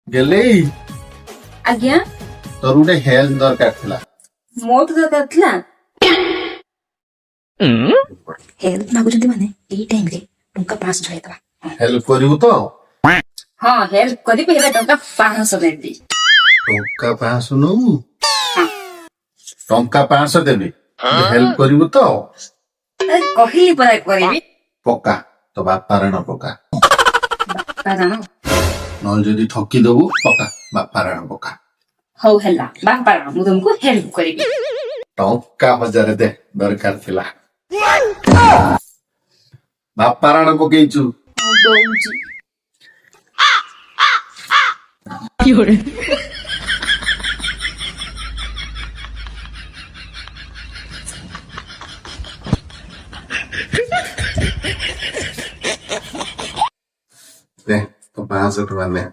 गेलेई आज्ञा तोर गोटे हेल्प दरकार थिला मोट दरकार थिला हेल्प मागुଛନ୍ତି ମାନେ ଏଇ ଟାଇମ୍ ରେ ଟଙ୍କା 500 ହେଇतବା हेल्प करिवु तो ହଁ ହେଲ୍ପ କରିବି ହେଲେ ଟଙ୍କା 500 ଦେବି टंका 500 नऊ टंका 500 देबी हेल्प करिवु तो କହିଲି ପରା କରିବି पक्का तो बापा रण पक्का ବାପା ଜାଣ नल जदी ठकी दबु पक्का बापा रण पक्का ହଉ ହେଲା ବାପା ଜାଣ ମୁଁ ତୁମକୁ ହେଲ୍ପ କରିବି टंका 1000 दे दरकार थिला बापा रण पकेइचु ହଉ ଦଉଛି दे तो 500 टका ने